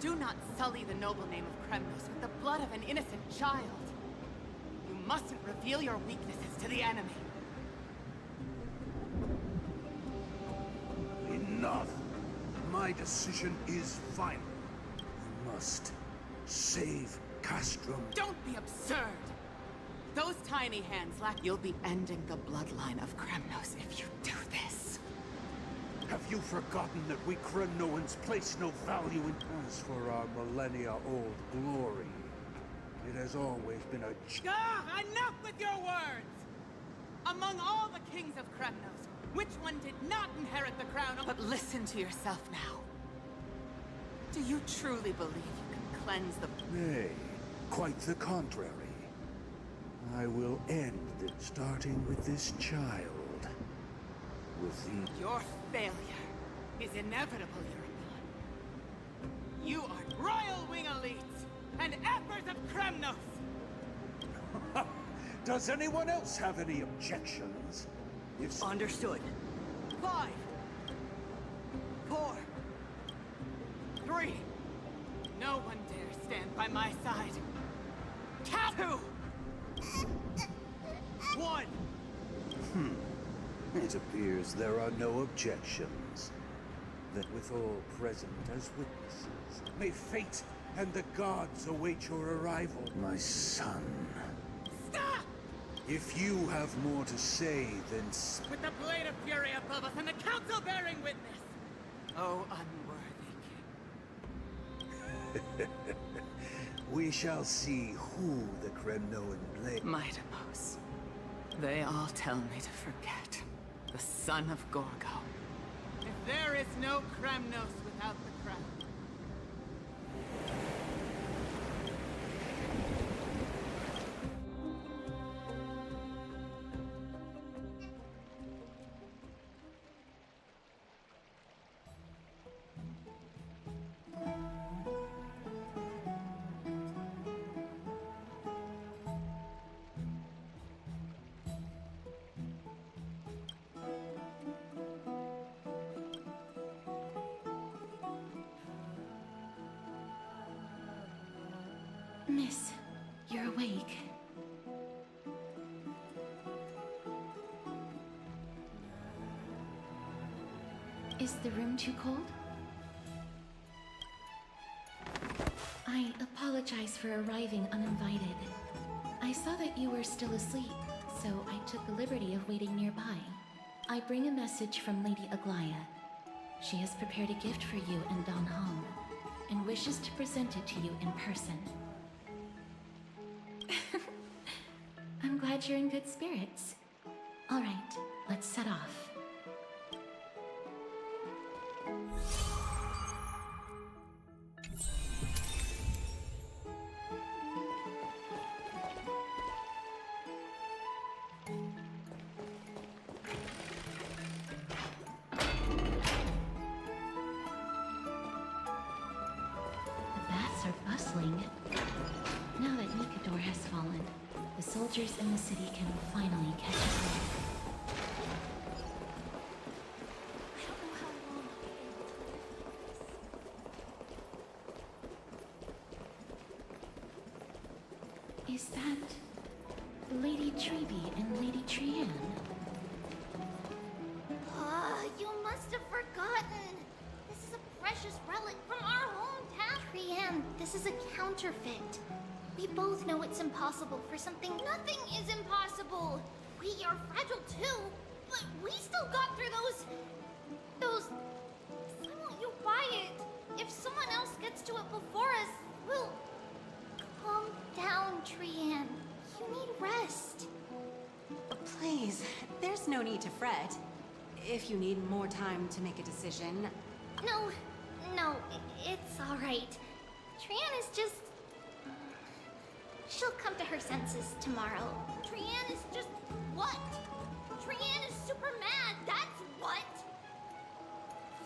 Do not sully the noble name of Kremnos with the blood of an innocent child. You mustn't reveal your weaknesses to the enemy. Enough! My decision is final. You must save Castrum. Don't be absurd! Those tiny hands lack. You'll be ending the bloodline of Kremnos if you do this. Have you forgotten that we Krenoans place no value in... As for our millennia-old glory, it has always been a... Enough with your words! Among all the kings of Kremnos, which one did not inherit the crown? But listen to yourself now. Do you truly believe you can cleanse the... Nay, quite the contrary. I will end it, starting with this child. With the... Your failure is inevitable, Eureka. You are royal wing elites and emperors of Kremnos! Does anyone else have any objections? If... Understood. 5, 4, 3. No one dare stand by my side. Count 2, 1. It appears there are no objections. That with all present as witnesses, may fate and the gods await your arrival, my son. Stop! If you have more to say, then... With the blade of fury above us and the council bearing witness! Oh, unworthy king. We shall see who the Kremnoan blade... Mightimos. They all tell me to forget. The son of Gorgo. If there is no Kremnos without the crown. Miss, you're awake. Is the room too cold? I apologize for arriving uninvited. I saw that you were still asleep, so I took the liberty of waiting nearby. I bring a message from Lady Aglaya. She has prepared a gift for you and Don Hong, and wishes to present it to you in person. I'm glad you're in good spirits. All right, let's set off. The baths are bustling. Now that Nikador has fallen, the soldiers in the city can finally catch up. I don't know how long I'll be able to live like this. Is that Lady Treby and Lady Trianne? You must have forgotten. This is a precious relic from our hometown. Trianne, this is a counterfeit. We both know it's impossible for something. Nothing is impossible. We are fragile too, but we still got through those... Why won't you buy it? If someone else gets to it before us, we'll... Calm down, Trianne. You need rest. Please, there's no need to fret. If you need more time to make a decision... No, it's all right. Trianne is just... She'll come to her senses tomorrow. Trianne is just... what? Trianne is super mad, that's what!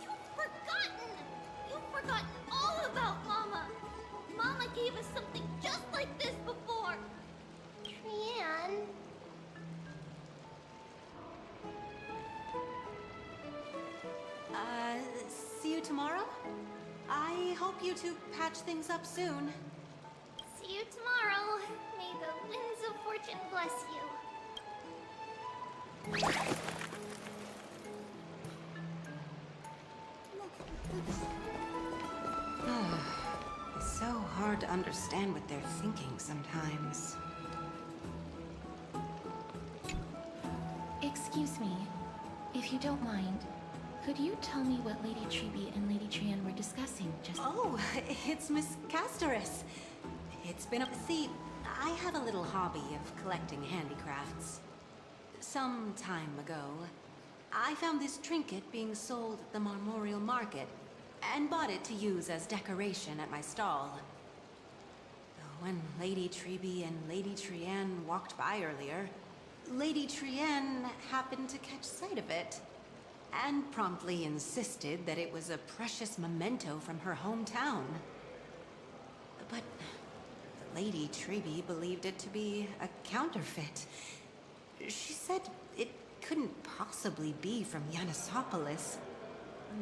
You've forgotten all about Mama! Mama gave us something just like this before! Trianne... See you tomorrow? I hope hope you two patch things up soon. See you tomorrow. May the winds of fortune bless you. It's so hard to understand what they're thinking sometimes. Excuse me, if you don't mind, could you tell me what Lady Treby and Lady Trian were discussing just— Oh, it's Miss Castoris. It's been up. See, I have a little hobby of collecting handicrafts. Some time ago, I found this trinket being sold at the Marmorial Market and bought it to use as decoration at my stall. When Lady Treby and Lady Trian walked by earlier, Lady Trian happened to catch sight of it and promptly insisted that it was a precious memento from her hometown. But Lady Treby believed it to be a counterfeit. She said it couldn't possibly be from Yanisopolis.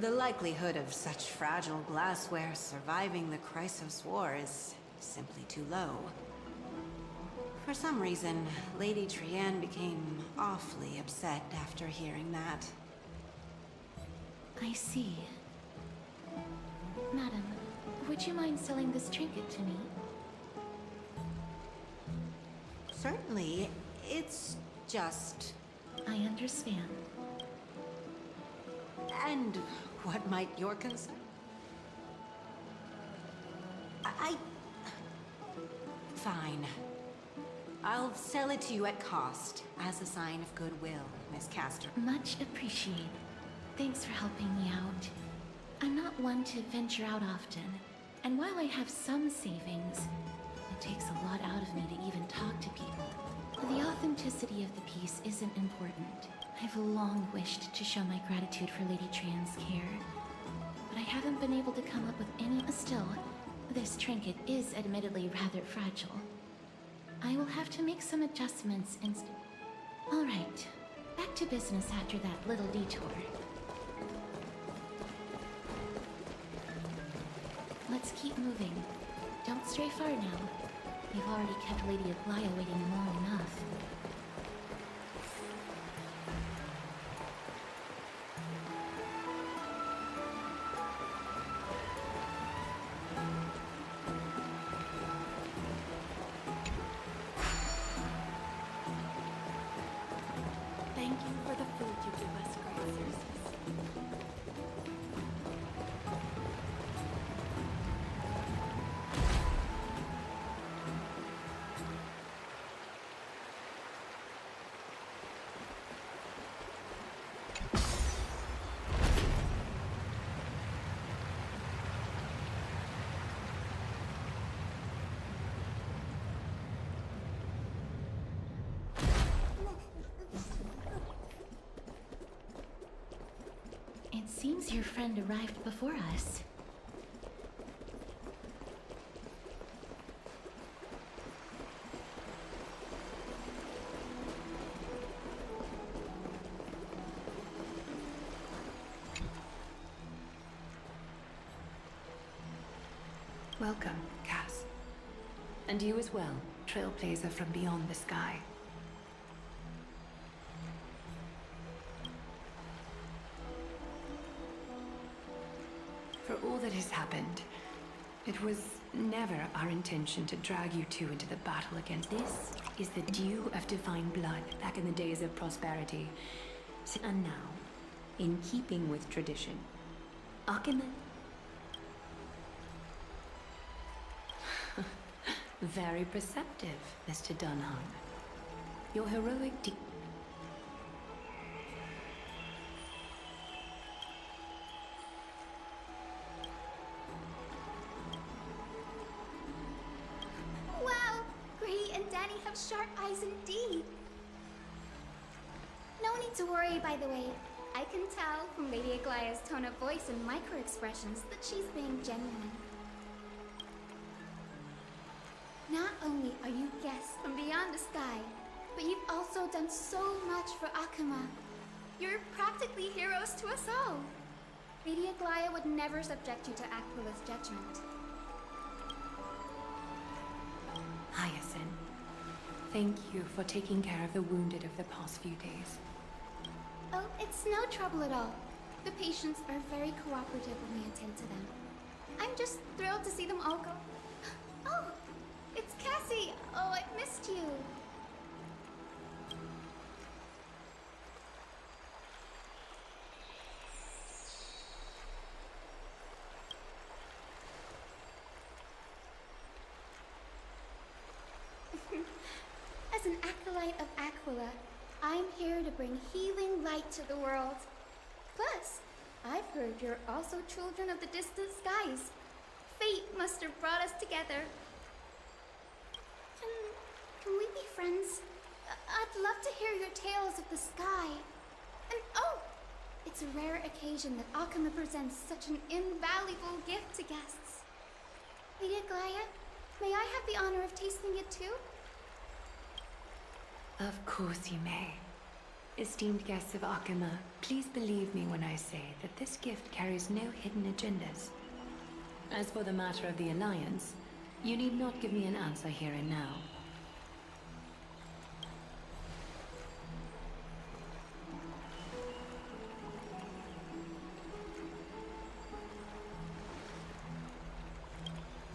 The likelihood of such fragile glassware surviving the Chrysos War is simply too low. For some reason, Lady Trian became awfully upset after hearing that. I see. Madam, would you mind selling this trinket to me? Certainly, it's just... I understand. And what might your concern? Fine. I'll sell it to you at cost, as a sign of goodwill, Miss Castor. Much appreciated. Thanks for helping me out. I'm not one to venture out often, and while I have some savings, it takes a lot out of me to even talk to people. The authenticity of the piece isn't important. I've long wished to show my gratitude for Lady Trian's care, but I haven't been able to come up with any. Still, this trinket is admittedly rather fragile. I will have to make some adjustments instead. All right, back to business after that little detour. Let's keep moving. Don't stray far now. We've already kept Lady Aglaya waiting long enough. Thank you for the food you give us, great Circes. It seems your friend arrived before us. Welcome, Cass. And you as well, trailblazer from beyond the sky. For all that has happened, it was never our intention to drag you two into the battle against. This is the dew of divine blood back in the days of prosperity. And now, in keeping with tradition, Akima... Very perceptive, Mr. Dunham. Your heroic Wow! Gray and Danny have sharp eyes indeed. No need to worry, by the way. I can tell from Lady Aglaya's tone of voice and micro-expressions that she's being genuine. Not only are you guests from beyond the sky, but you've also done so much for Akuma. You're practically heroes to us all. Lady Aglaia would never subject you to Aquila's judgment. Hyacinth, thank you for taking care of the wounded of the past few days. Oh, it's no trouble at all. The patients are very cooperative when we attend to them. I'm just thrilled to see them all go. Oh, it's Cassie. Oh, I missed you. As an acolyte of Aquila, I'm here to bring healing light to the world. Plus, I've heard you're also children of the distant skies. Fate must have brought us together. Can we be friends? I'd love to hear your tales of the sky. And oh, it's a rare occasion that Akama presents such an invaluable gift to guests. Lady Aglaia, may I have the honor of tasting it too? Of course you may. Esteemed guests of Akama, please believe me when I say that this gift carries no hidden agendas. As for the matter of the Alliance, you need not give me an answer here and now.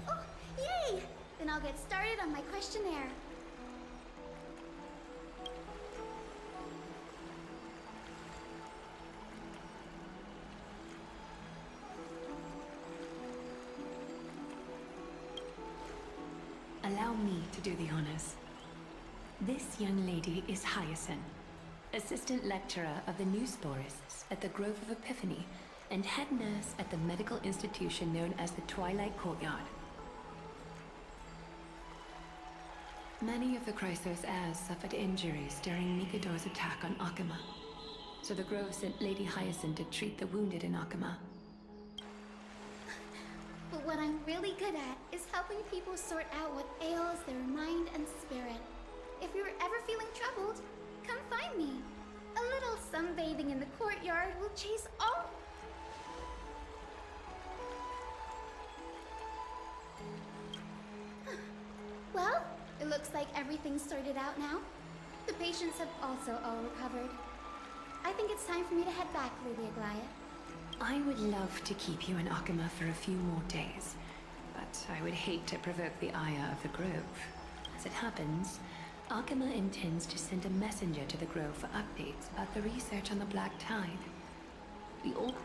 Oh, yay! Then I'll get started on my questionnaire. Allow me to do the honors. This young lady is Hyacinth, assistant lecturer of the new sporists at the Grove of Epiphany and head nurse at the medical institution known as the Twilight Courtyard. Many of the Chrysos heirs suffered injuries during Mikado's attack on Akama, so the Grove sent Lady Hyacinth to treat the wounded in Akama. But what I'm really good at is helping people sort out what ails their mind and spirit. If you're ever feeling troubled, come find me. A little sunbathing in the courtyard will chase all... Well, it looks like everything's sorted out now. The patients have also all recovered. I think it's time for me to head back, Lady Aglaia. I would love to keep you in Akama for a few more days, but I would hate to provoke the ire of the Grove. As it happens, Akama intends to send a messenger to the Grove for updates about the research on the Black Tide. We all...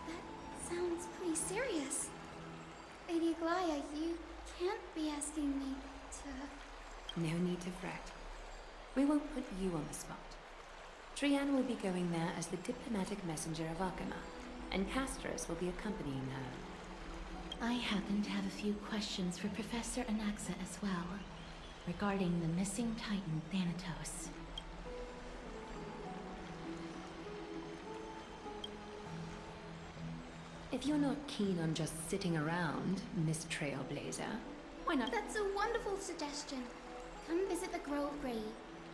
That sounds pretty serious. Lady Aglaia, you can't be asking me to... No need to fret. We won't put you on the spot. Trianne will be going there as the diplomatic messenger of Akama, and Castorus will be accompanying her. I happen to have a few questions for Professor Anaxa as well, regarding the missing Titan Thanatos. If you're not keen on just sitting around, Miss Trailblazer, why not? That's a wonderful suggestion. Come visit the Grove, Grady.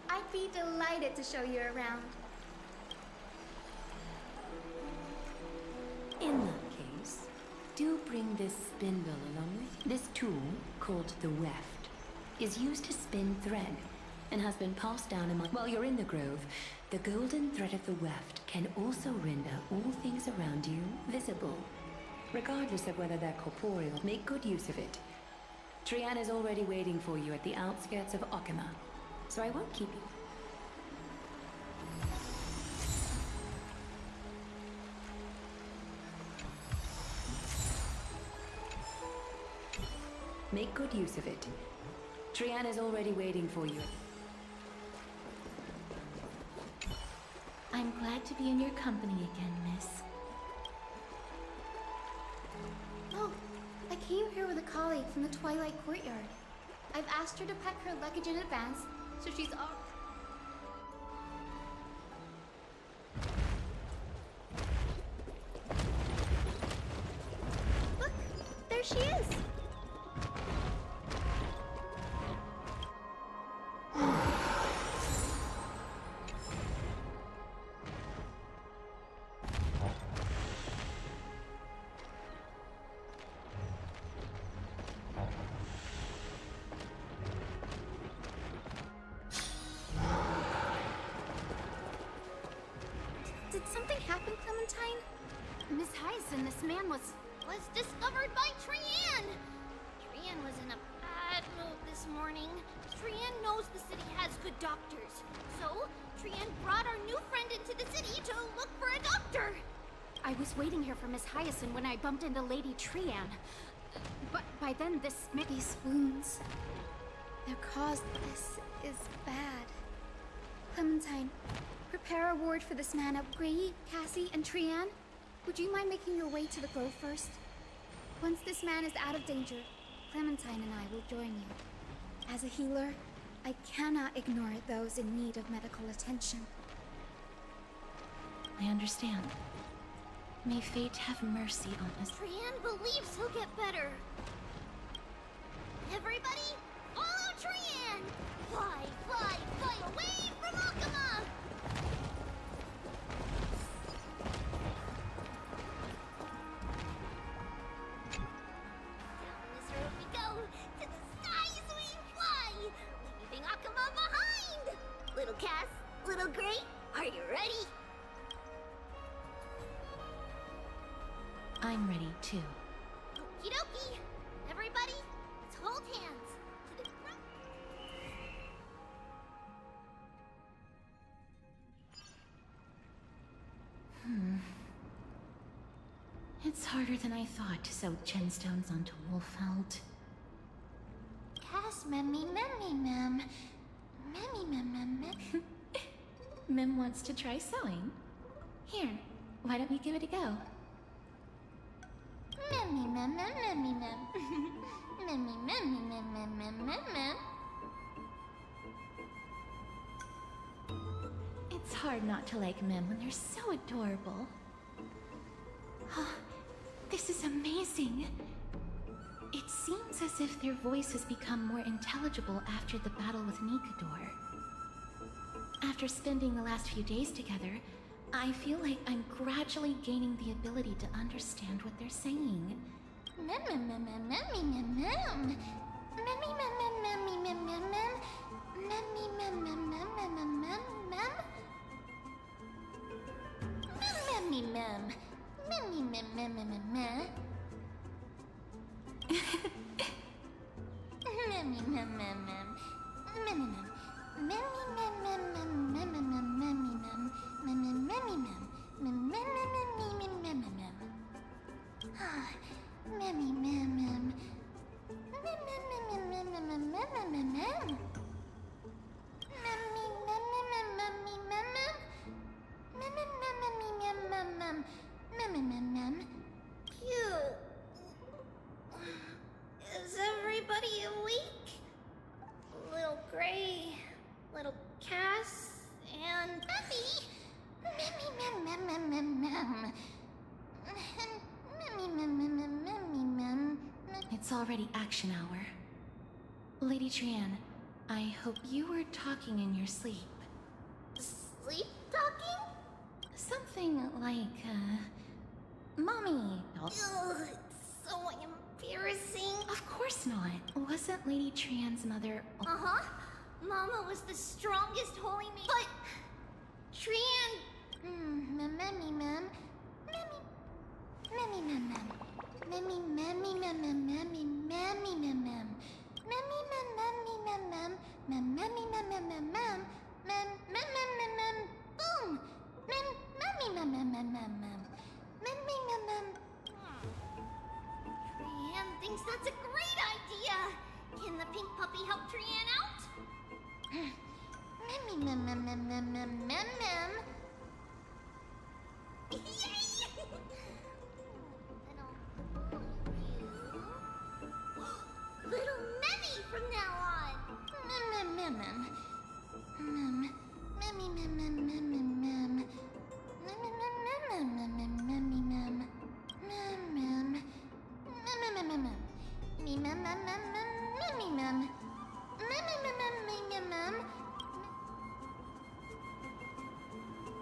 I'd be delighted to show you around. In that case, do bring this spindle along with you. This tool, called the weft, is used to spin thread and has been passed down among... While you're in the Grove, the golden thread of the weft can also render all things around you visible. Regardless of whether they're corporeal, make good use of it. Trianne is already waiting for you at the outskirts of Akama, so I won't keep you. Make good use of it. Trianne is already waiting for you. I'm glad to be in your company again, miss. Oh, I came here with a colleague from the Twilight Courtyard. I've asked her to pack her luggage in advance, so she's all... Look, there she is! Did something happen, Clementine? Miss Hyacinth, this man was discovered by Trianne! Trianne was in a bad mood this morning. Trianne knows the city has good doctors. So, Trianne brought our new friend into the city to look for a doctor. I was waiting here for Miss Hyacinth when I bumped into Lady Trianne. But by then, these wounds... The cause of this is bad. Clementine, prepare a ward for this man of Gray, Cassie, and Trianne. Would you mind making your way to the grove first? Once this man is out of danger, Clementine and I will join you. As a healer, I cannot ignore those in need of medical attention. I understand. May fate have mercy on us. Trianne believes he'll get better. Everybody, follow Trianne! Fly, fly, fly away from Akuma! Down this road we go, to the skies we fly, leaving Akuma behind! Little Cass, little Gray, are you ready? I'm ready too. Okie dokie! Everybody, let's hold hands to the front. It's harder than I thought to sew gemstones onto Wolfeld. Cass, memmy, mem. Memmy, mem. Mem wants to try sewing. Here, why don't you give it a go? Memmy, mem. Memmy, mem. It's hard not to like Mem when they're so adorable. Oh, this is amazing. It seems as if their voice has become more intelligible after the battle with Nikador. After spending the last few days together, I feel like I'm gradually gaining the ability to understand what they're saying. Is everybody awake? Little Gray, little Cass, and Memmy. It's already action hour. Lady Trianne, I hope you were talking in your sleep. Sleep talking? Something like, Mommy. Ugh, it's so embarrassing. Of course not. Wasn't Lady Trianne's mother... Uh-huh. Mama was the strongest holy maiden. But... Trianne... Memmy, mem. Memmy, mem. Memmy, memmy, mem. Memmy, memmy, mem. Memmy, mem, memmy, mem. Memmy, mem, mem, mem. Mem. Boom! Memmy, mem. Memmy, mem. Trianne thinks that's a great idea. Can the pink puppy help Trianne out? Memmy, mem. Yay! Little Memmy from now on. Mem.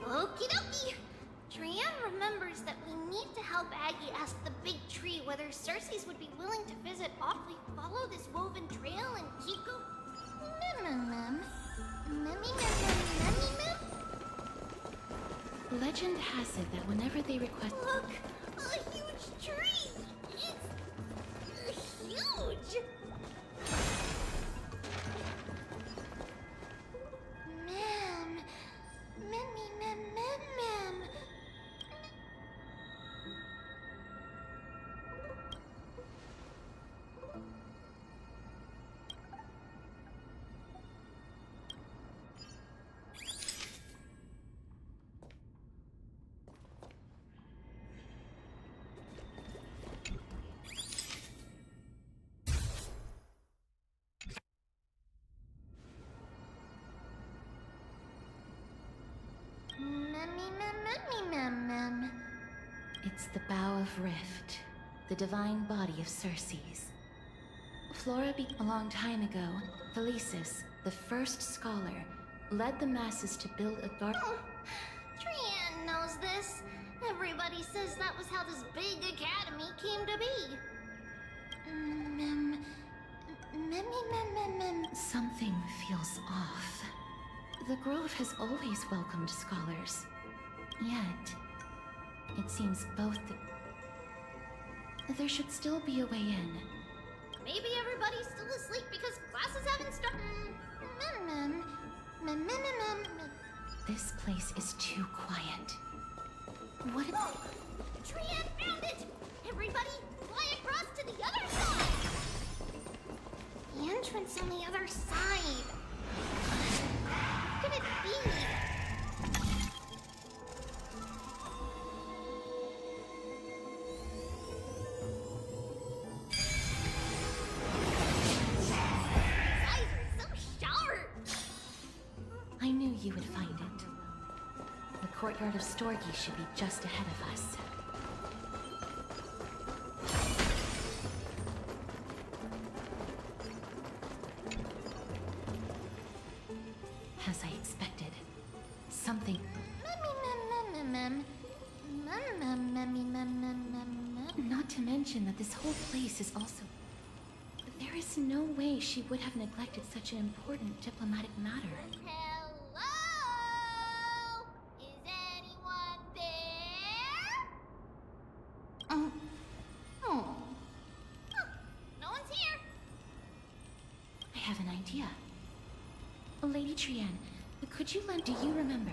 Okie dokie! Trianne remembers that we need to help Aggie ask the big tree whether Cersei's would be willing to visit Awfully follow this woven trail and keep going. Legend has it that whenever they request... Look! A huge tree! It's... huge! Ma'am. Ma'am. It's the Bow of Rift, the divine body of Circe's. A long time ago, Felicis, the first scholar, led the masses to build a garden. Oh, Trianne knows this. Everybody says that was how this big academy came to be. Something feels off. The Grove has always welcomed scholars. Yet, it seems both there should still be a way in. Maybe everybody's still asleep because classes haven't started. This place is too quiet. What if... Look! Trianne found it! Everybody, fly across to the other side! The entrance on the other side. What could it be? I knew you would find it. The courtyard of Storgi should be just ahead of us. As I expected, something... Not to mention that this whole place is also... There is no way she would have neglected such an important diplomatic matter. Hello? Is anyone there? No one's here. I have an idea. Lady Trianne, could you lend... Do you remember?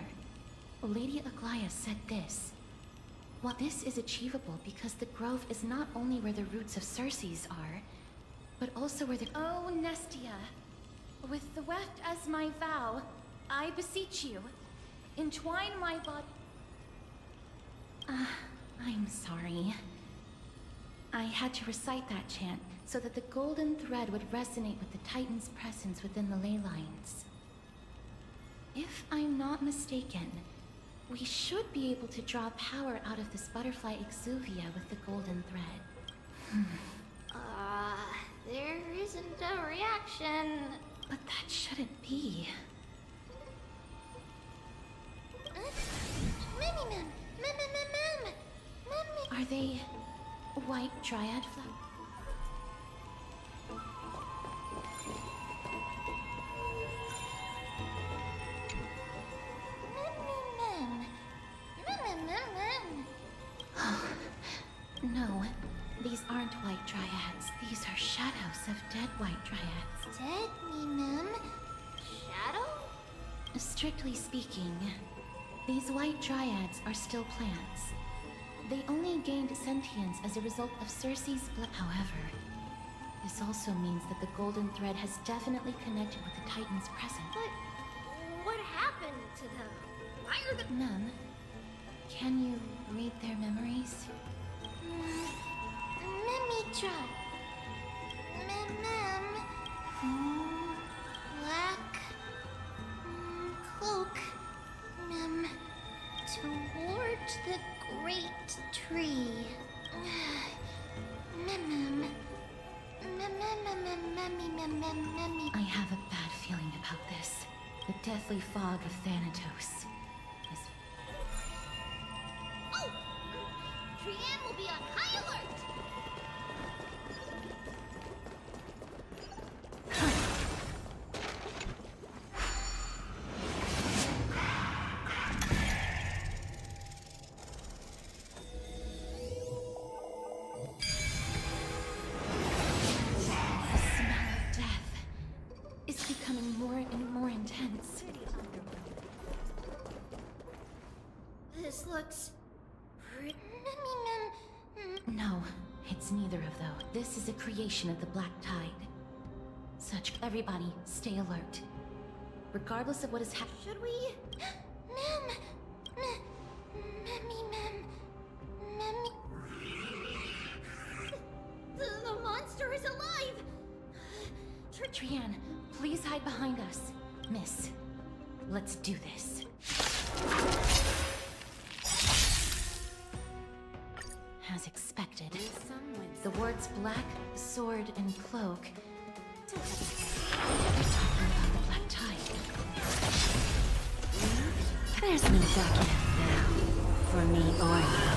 Lady Aglaia said this. Well, this is achievable because the Grove is not only where the roots of Circe's are, but also where the... Oh, Nestia. With the weft as my vow, I beseech you, entwine my body... I'm sorry. I had to recite that chant so that the golden thread would resonate with the Titan's presence within the ley lines. If I'm not mistaken, we should be able to draw power out of this butterfly exuvia with the golden thread. There isn't a reaction. But that shouldn't be. Are they white dryad flowers? No, these aren't white dryads. These are shadows of dead white dryads. Dead, Shadow? Strictly speaking, these white dryads are still plants. They only gained sentience as a result of Circe's blood. However, this also means that the golden thread has definitely connected with the Titan's presence. But what happened to them? Why are the... Mem, can you read their memories? Let me try. Black cloak. Towards the great tree. I have a bad feeling about this. The deathly fog of Thanatos is... Oh! Trianne will be on high alert! This looks... No, it's neither of those. This is a creation of the Black Tide. Such... Everybody, stay alert. Regardless of what is happening... Should we... Mem... The monster is alive! Trian, please hide behind us. Miss, let's do this. As expected, the words black, sword, and cloak... They're talking about the Black Tide. There's no backing out now, for me or you.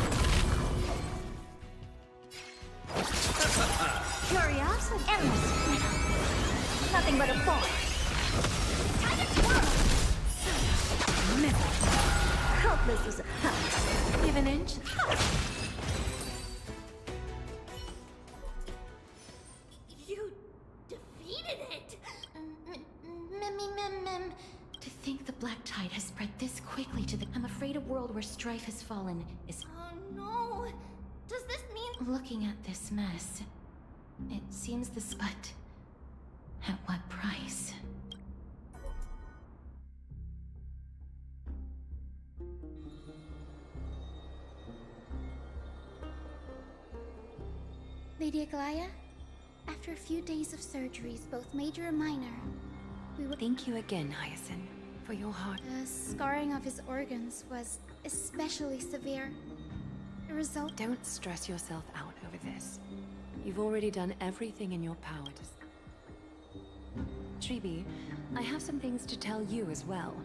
Curiosity. Endless. Nothing but a boy. Time to twirl! Hope this was a hunt. Give an inch. You defeated it! To think the Black Tide has spread this quickly to the... I'm afraid a world where strife has fallen is... Oh no! Does this mean... Looking at this mess, it seems this... But... At what price? Lady Aglaya, after a few days of surgeries, both major and minor, we were... Thank you again, Hyacinth, for your heart. The scarring of his organs was especially severe. The result... Don't stress yourself out over this. You've already done everything in your power to... Tribi, I have some things to tell you as well.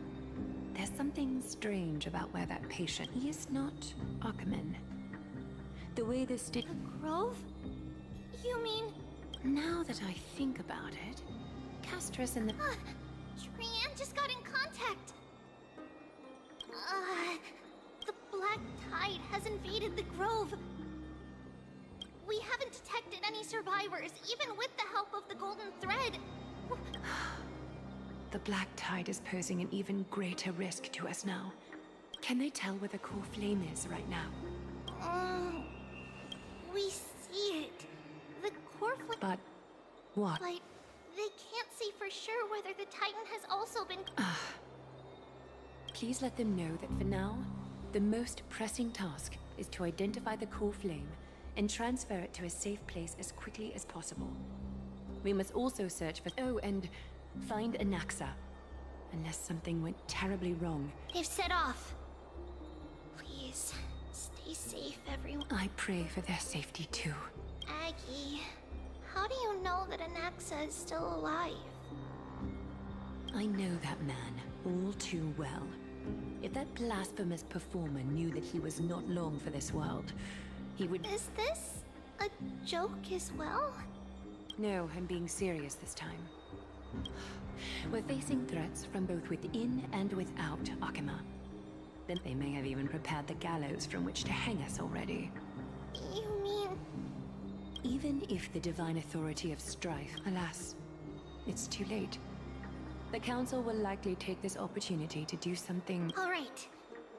There's something strange about where that patient... He is not Ackerman. The way this did... The grove? You mean... Now that I think about it, Castress and the... Trian just got in contact! The Black Tide has invaded the grove. We haven't detected any survivors, even with the help of the Golden Thread. The Black Tide is posing an even greater risk to us now. Can they tell where the core flame is right now? We see it. The core flame... But... what? But they can't see for sure whether the Titan has also been... Please let them know that for now, the most pressing task is to identify the core flame and transfer it to a safe place as quickly as possible. We must also search for... Oh, and find Anaxa. Unless something went terribly wrong. They've set off. Please, stay safe, everyone. I pray for their safety too. Aggie, how do you know that Anaxa is still alive? I know that man all too well. If that blasphemous performer knew that he was not long for this world, he would... Is this a joke as well? No, I'm being serious this time. We're facing threats from both within and without Akima. Then they may have even prepared the gallows from which to hang us already. You mean... Even if the divine authority of strife... Alas, it's too late. The Council will likely take this opportunity to do something... All right.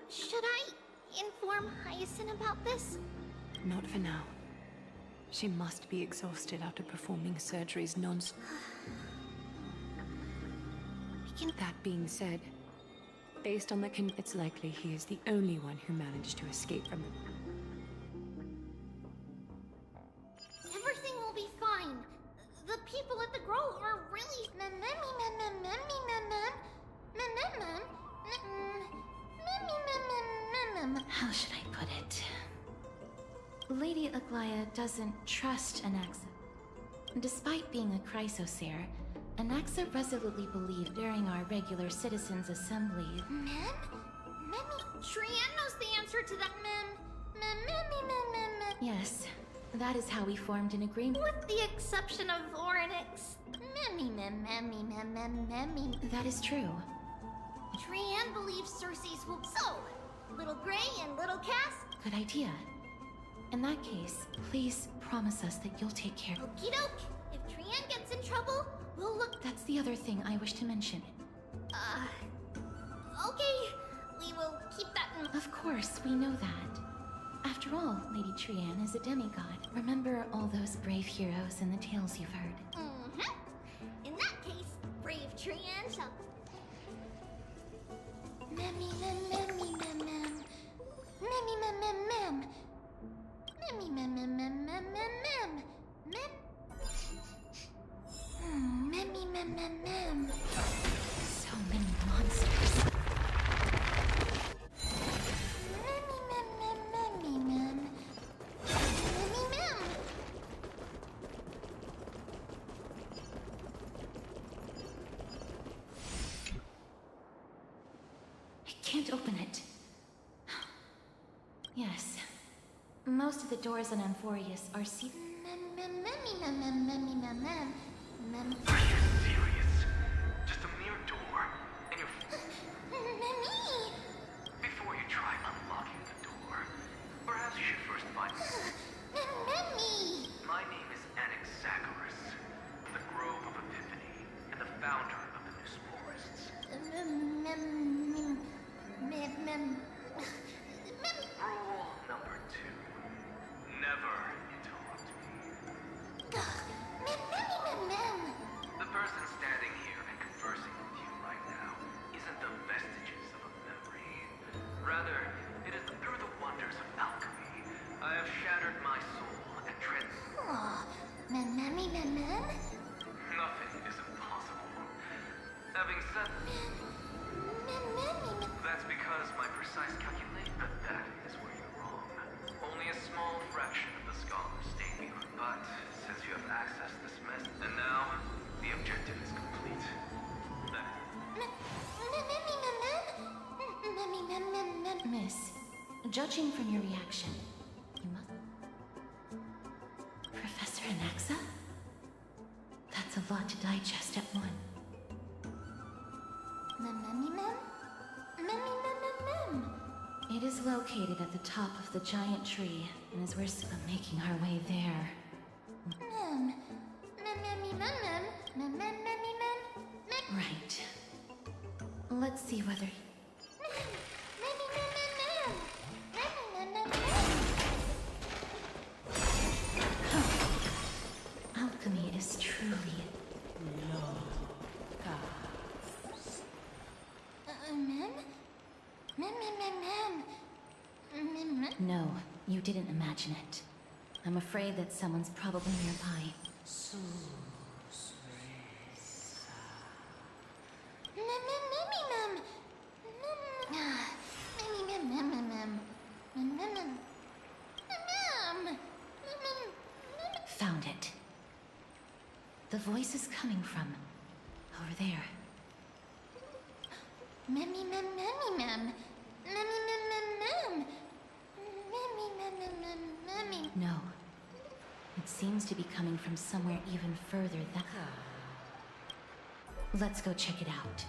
Should I inform Hyacinth about this? Not for now. She must be exhausted after performing surgeries non-stop. That being said, based on the it's likely he is the only one who managed to escape from it. Everything will be fine. The people at the grove are really... How should I put it? Lady Aglaya doesn't trust Anaxa. Despite being a chrysosaur, Anaxa resolutely believed during our regular citizens' assembly... Trian knows the answer to that Yes, that is how we formed an agreement. With the exception of Oryx. That is true. Trian believes Circe's will... So, Little Gray and Little Cass? Good idea. In that case, please promise us that you'll take care. Okie doke. If Trian gets in trouble, we'll look... That's the other thing I wish to mention. Okay. We will keep that in... Of course, we know that. After all, Lady Trian is a demigod. Remember all those brave heroes in the tales you've heard. In that case, brave Trian shall. Memmy mem memmy mem mem. Memmy mem mem mem. Memmy mem mem mem mem mem mem. Mem. Memmy mem mem mem. So many monsters. Memmy mem mem memmy mem. Memmy mem. I can't open it. Yes. Most of the doors on Amphorius are sealed. Memmy mem mem memmy mem mem. Mem. Are you serious? Just a mere door, and you're... Memmy. Before you try unlocking the door, perhaps you should first find... Memmy. My name is Anaxagoras, the Grove of Epiphany, and the founder of the New Forests. Rule number 2. Never interrupt me. The person standing here and conversing with you right now isn't the vestiges of a memory. Rather, it is through the wonders of alchemy. I have shattered my soul and Nothing is impossible. Having said that's because my precise calculation, but that is where you're wrong. Only a small fraction of the scholars stay behind. But since you have accessed this mess, and now the objective is complete. Miss, judging from your reaction, you must... Professor Anaxa? That's a lot to digest at one. It is located at the top of the giant tree, and as we're making our way there... Right. Let's see whether... Alchemy is truly... No, you didn't imagine it. I'm afraid that someone's probably nearby. Found it. The voice is coming from over there. No. It seems to be coming from somewhere even further than... Let's go check it out.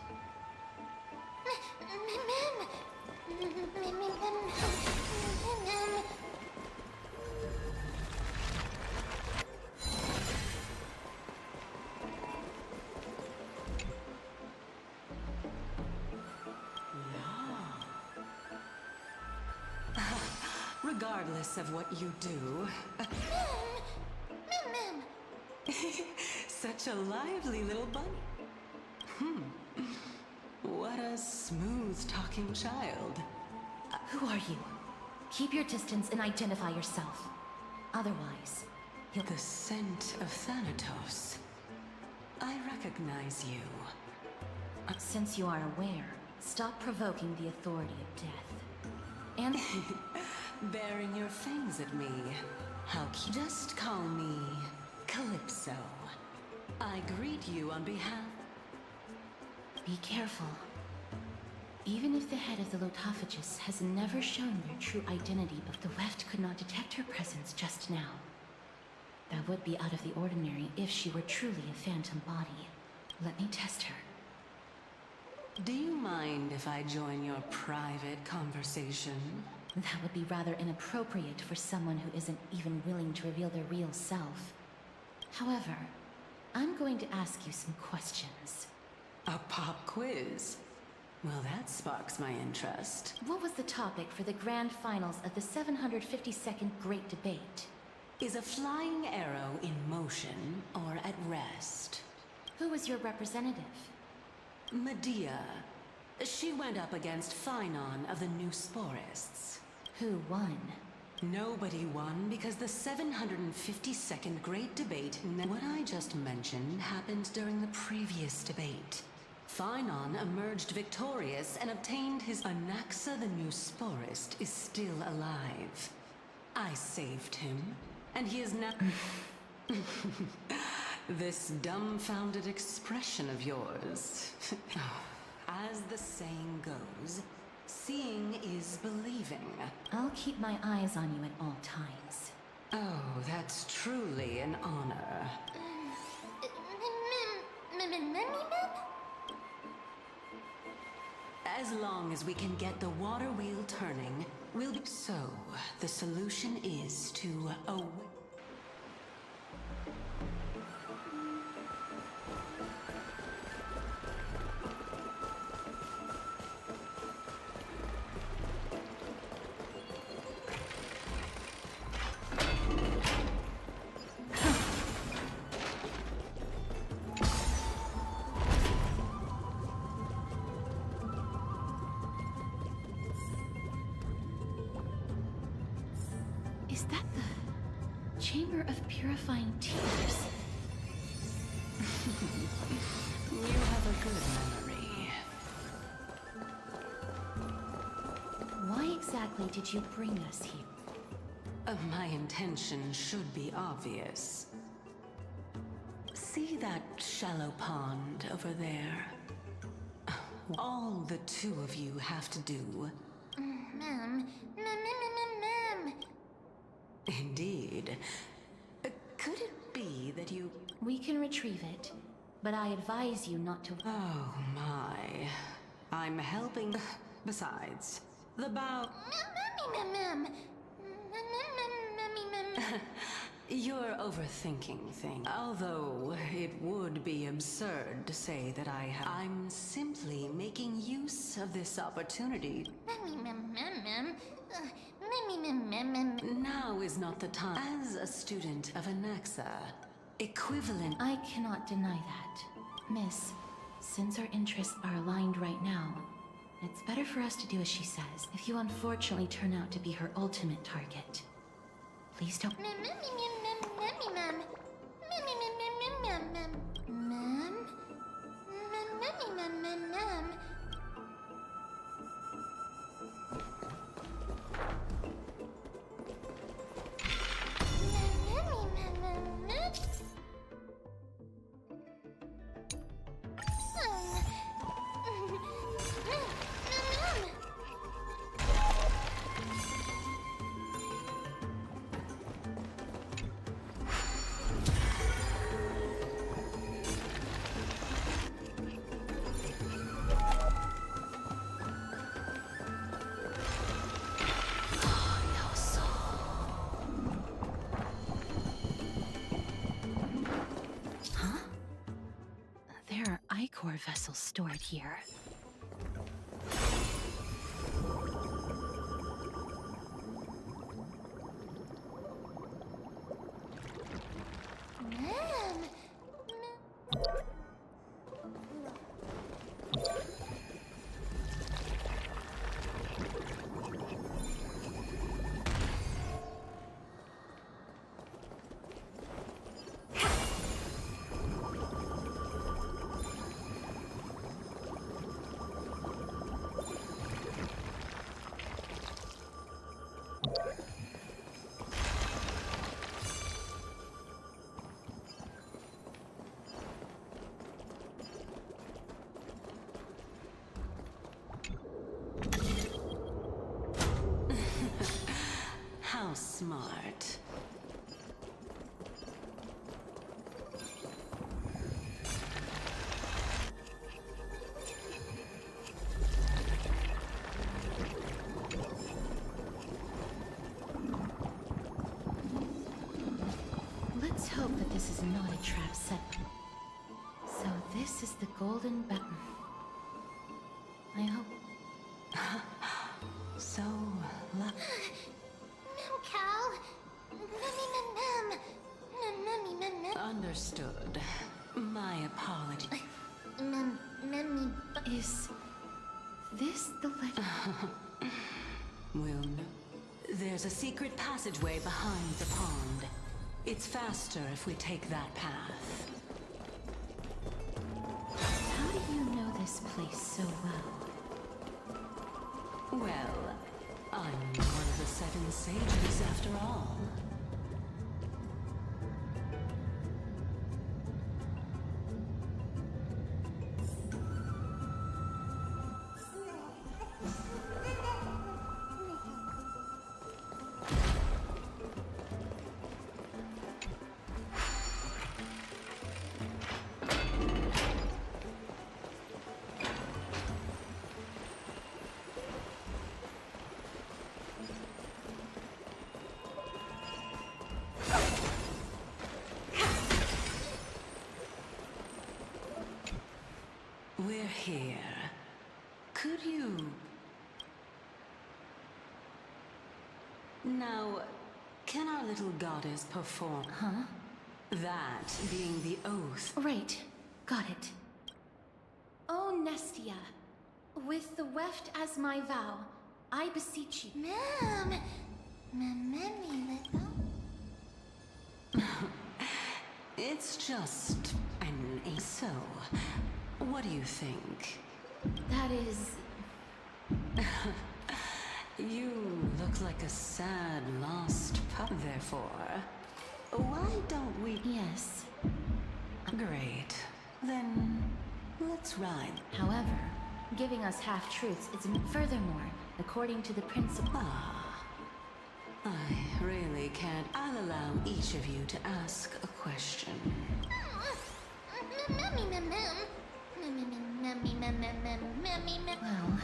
Regardless of what you do... Such a lively little bunny. What a smooth-talking child. Who are you? Keep your distance and identify yourself. Otherwise, you'll... The scent of Thanatos. I recognize you. Since you are aware, stop provoking the authority of death. And... Baring your fangs at me. How cute. Just call me Calypso. I greet you on behalf... Be careful. Even if the head of the Lotophagus has never shown their true identity, but the Weft could not detect her presence just now. That would be out of the ordinary if she were truly a phantom body. Let me test her. Do you mind if I join your private conversation? That would be rather inappropriate for someone who isn't even willing to reveal their real self. However, I'm going to ask you some questions. A pop quiz? Well, that sparks my interest. What was the topic for the grand finals of the 752nd Great Debate? Is a flying arrow in motion or at rest? Who was your representative? Medea. She went up against Phynon of the New Sporists. Who won? Nobody won because the 752nd Great Debate. What I just mentioned happened during the previous debate. Phynon emerged victorious and obtained his Anaxa the New Sporist is still alive. I saved him, and he is now... This dumbfounded expression of yours. As the saying goes, seeing is believing. I'll keep my eyes on you at all times. Oh, that's truly an honor. As long as we can get the water wheel turning, we'll be... So, the solution is to Is that the Chamber of Purifying Tears? You have a good memory. Why exactly did you bring us here? My intention should be obvious. See that shallow pond over there? All the two of you have to do... Indeed. Could it be that you... We can retrieve it, but I advise you not to... Oh my. I'm helping... Besides, the bow... You're overthinking things. Although it would be absurd to say that I'm simply making use of this opportunity. Now is not the time. As a student of Anaxa, equivalent... I cannot deny that. Miss, since our interests are aligned right now, it's better for us to do as she says. If you unfortunately turn out to be her ultimate target, please don't... Core vessels stored here. How smart. Let's hope that this is not a trap set. So this is the golden button. I Understood. My apology. Is this the legend? Will no. There's a secret passageway behind the pond. It's faster if we take that path. How do you know this place so well? Well, I'm one of the 7 sages after all. We're here. Could you... Now, can our little goddess perform? Huh? That being the oath. Right. Got it. Oh, Nestia. With the weft as my vow, I beseech you. Ma'am. It's just an ace. So, what do you think? That is... You look like a sad, lost pup. Therefore, why don't we... Yes. Great. Then, let's ride. However, giving us half-truths is... Furthermore, according to the principle... I really can't. I'll allow each of you to ask a question. Well,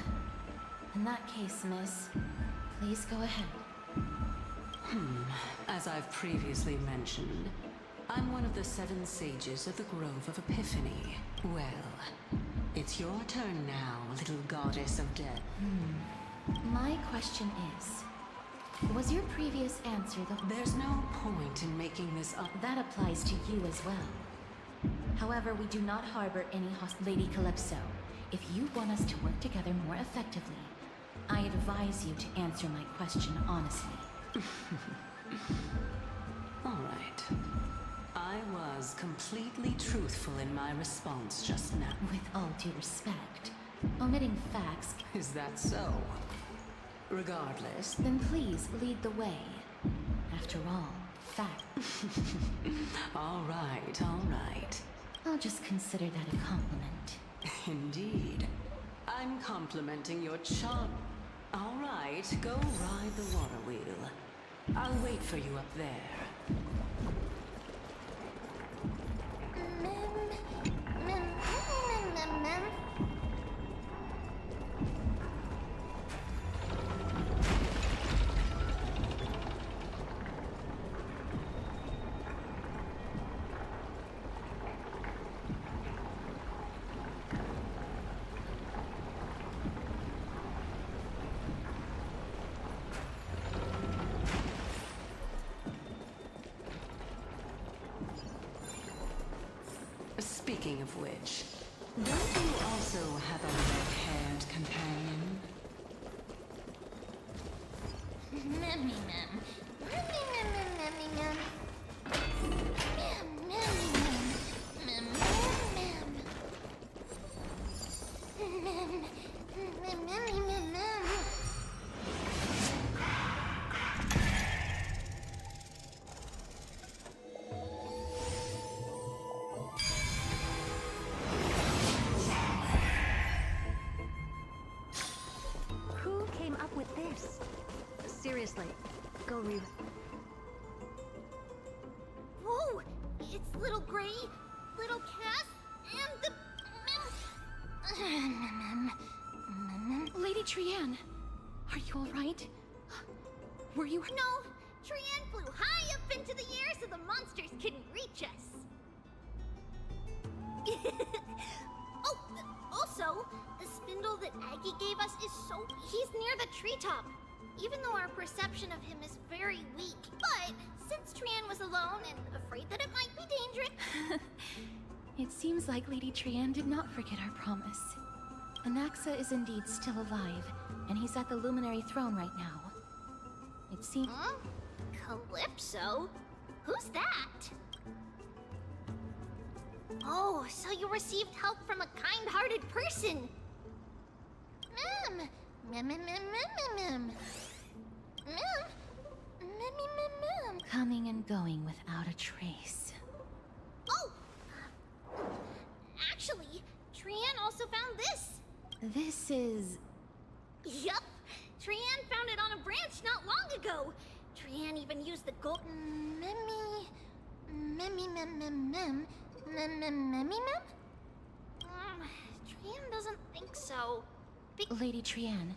in that case, miss, please go ahead. As I've previously mentioned, I'm one of the 7 sages of the Grove of Epiphany. Well, it's your turn now, little goddess of death. My question is, was your previous answer the... There's no point in making this up. That applies to you as well. However, we do not harbor any Lady Calypso. If you want us to work together more effectively, I advise you to answer my question honestly. All right. I was completely truthful in my response just now. With all due respect, omitting facts... Is that so? Regardless... Then please lead the way. After all, facts. All right, all right. I'll just consider that a compliment. Indeed. I'm complimenting your charm. All right, go ride the water wheel. I'll wait for you up there. Speaking of which, don't you also have a red-haired companion? Who came up with this? Seriously, go read. Whoa! It's Little Gray, Little Cass, and the... Lady Trianne, are you all right? Were you... No! Trianne flew high up into the air so the monsters couldn't reach us. Oh, also, the spindle that Aggie gave us is so... He's near the treetop. even though our perception of him is very weak. But since Trian was alone and afraid that it might be dangerous... It seems like Lady Trian did not forget our promise. Anaxa is indeed still alive, and he's at the Luminary Throne right now. It seems... Huh? Calypso? Who's that? Oh, so you received help from a kind-hearted person. Coming and going without a trace. Oh! Actually, Trian also found this. This is... Yup! Trian found it on a branch not long ago. Trian even used the gold... Trian doesn't think so. Lady Trian,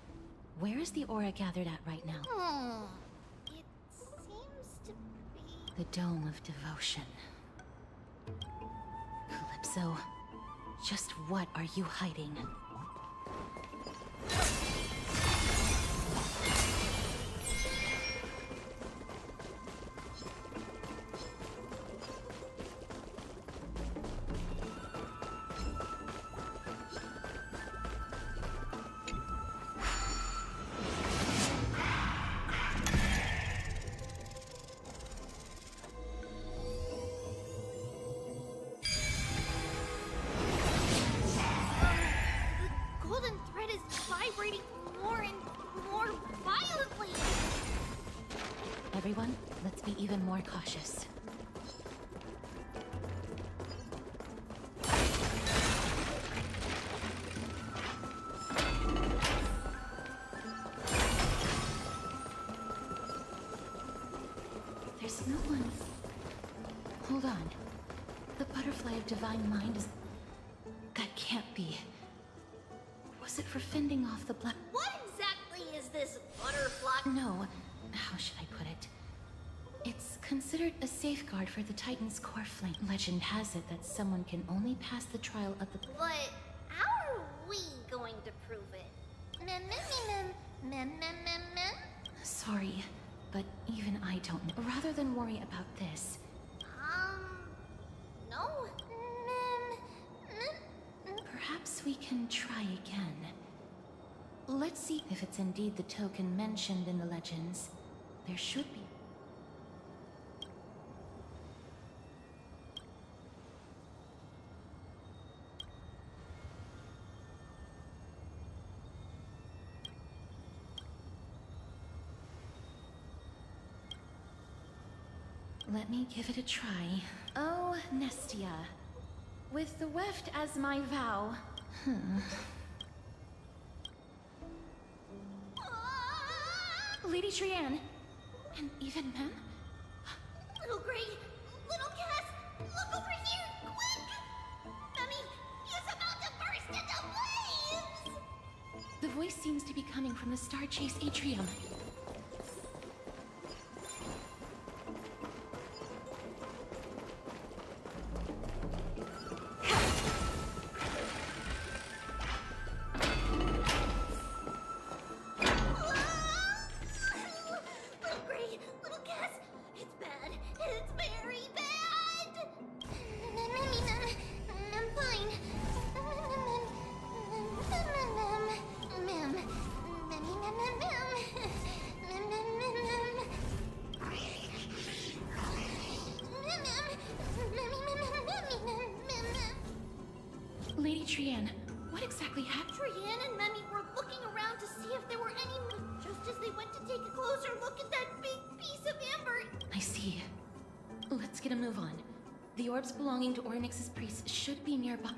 where is the aura gathered at right now? It seems to be... The Dome of Devotion. Calypso, just what are you hiding? Everyone, let's be even more cautious. There's no one. Hold on. The butterfly of divine mind is... That can't be. Was it for fending off the black... What exactly is this butterfly? No. How should I put it? It's considered a safeguard for the Titan's core flame. Legend has it that someone can only pass the trial of the... But how are we going to prove it? Sorry, but even I don't know. Rather than worry about this... No? Perhaps we can try again. Let's see if it's indeed the token mentioned in the legends. There should be. Let me give it a try. Oh, Nestia. With the weft as my vow. Lady Trian. And even Mem? Little Gray, little Cass, look over here, quick! Mummy, he's about to burst into flames! The voice seems to be coming from the Star Chase atrium. Lady Trian, what exactly happened? Trian and Memmy were looking around to see if there were any... Just as they went to take a closer look at that big piece of amber... I see. Let's get a move on. The orbs belonging to Ornyx's priests should be nearby.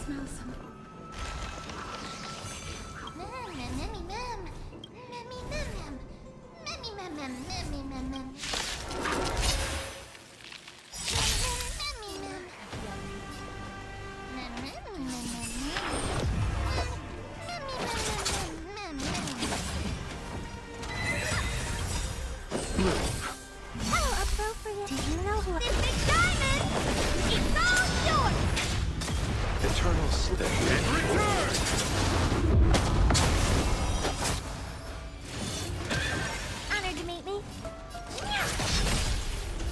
smell something. How appropriate. Do you know who? This big diamond! It's all yours! Eternal slip and return! Honored to meet me.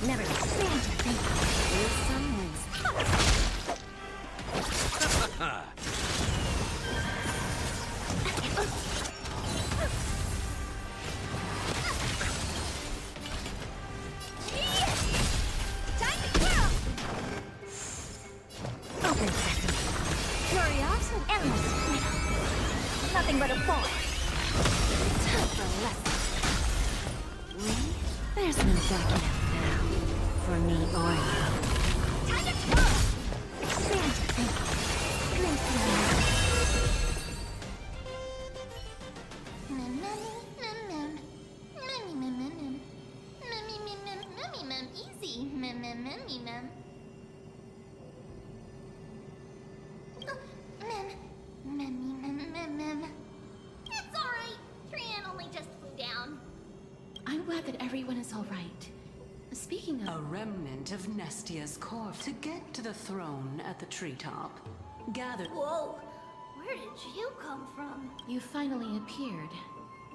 Never expand to think with someone's. Time to kill! Open sesame. Curiosity. Endless. Nothing but a boy. Time for a lesson. There's no backing out now. For me or you. Time to kill! Expand to think. Glimpse your Easy. It's alright. Trian only just flew down. I'm glad that everyone is all right. Speaking A of, remnant of Nestia's corpse. To get to the throne at the treetop, gather. Whoa. Where did you come from? you finally appeared,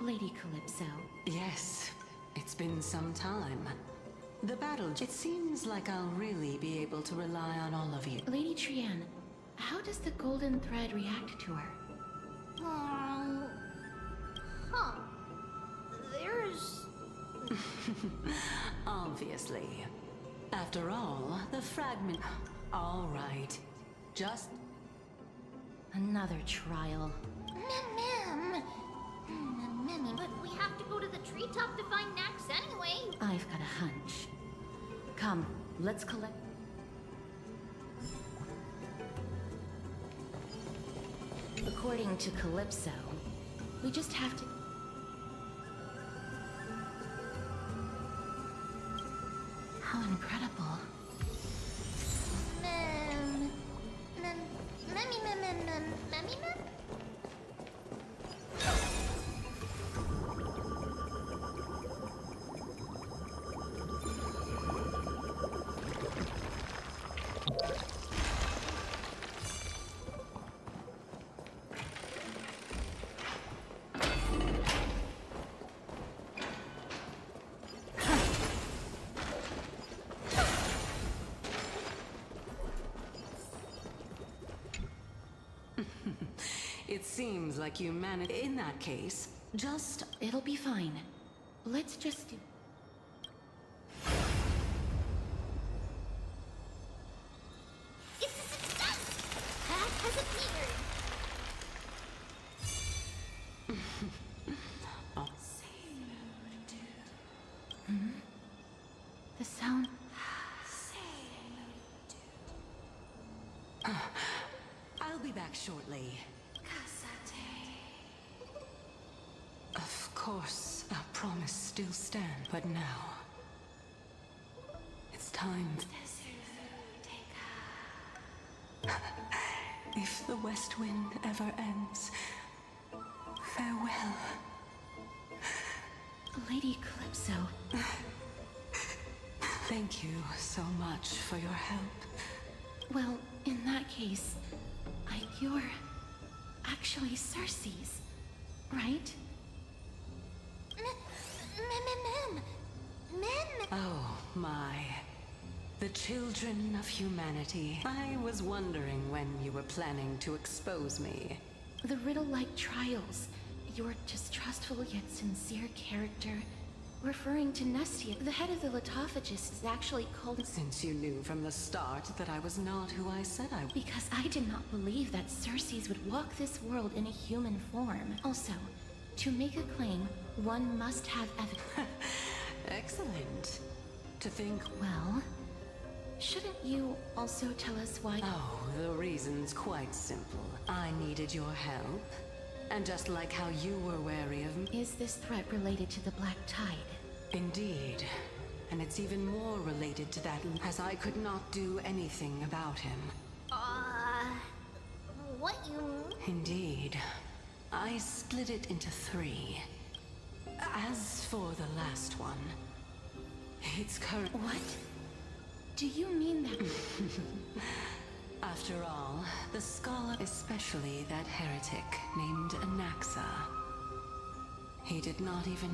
Lady Calypso. Yes, it's been some time. The battle. It seems like I'll really be able to rely on all of you. Lady Trian, how does the golden thread react to her? Huh. There's... Obviously. After all, the fragment. All right. Just. Another trial. But we have to go to the treetop to find Nax anyway. I've got a hunch. Come, let's collect. According to Calypso, we just have to. How incredible. It seems like you managed. In that case, just. It'll be fine. Let's just do. It's a success! Path has appeared! The sound. I'll be back shortly. Of course, our promise still stands, but now it's time. If the west wind ever ends, farewell. Lady Calypso. Thank you so much for your help. Well, in that case, you're actually Cersei's, right? Oh, my. The children of humanity. I was wondering when you were planning to expose me. The riddle-like trials, your distrustful yet sincere character, referring to Nestia, the head of the Litophagists, is actually called... Since you knew from the start that I was not who I said I was. Because I did not believe that Cersei's would walk this world in a human form. Also, to make a claim, one must have evidence. Excellent. To think, Well, Shouldn't you also tell us why? Oh, the reason's quite simple. I needed your help. And just like how you were wary of me. Is this threat related to the Black Tide? Indeed. And it's even more related to that, as I could not do anything about him. What you... Indeed. I split it into 3. As for the last one, it's current... What? Do you mean that... After all, the scholar, especially that heretic named Anaxa, he did not even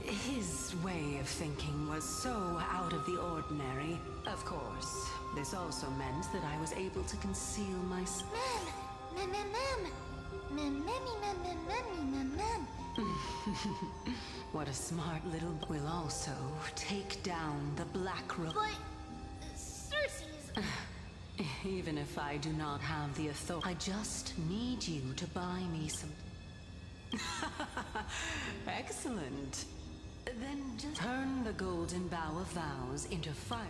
his way of thinking was so out of the ordinary. Of course, this also meant that I was able to conceal my... What a smart little... Will also take down the Black Robe. But... Cersei's... Even if I do not have the authority, I just need you to buy me some... Excellent. Then just turn the golden bow of vows into fire.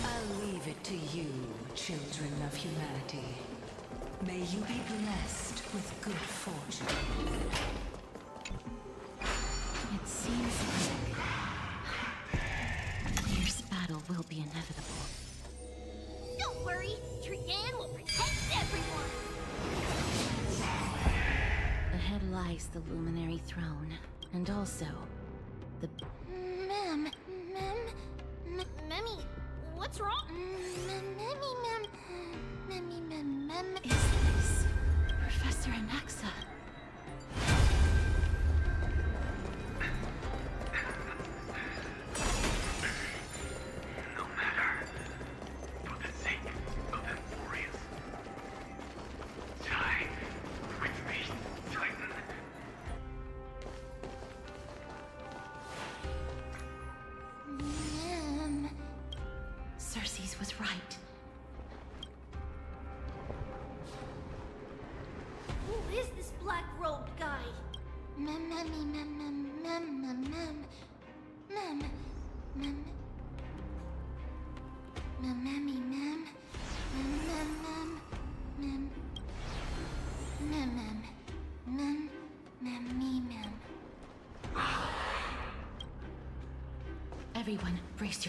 I'll leave it to you, children of humanity. May you be blessed with good fortune. It seems like... a fierce battle will be inevitable. Don't worry, Trian will protect everyone! Ahead lies the Luminary Throne, and also the... Memmy, what's wrong? Is this Professor Anaxa? No matter. For the sake of Emporius. Die with me, Titan. Cersei's was right. Who is this black-robed guy? Everyone, brace yourself.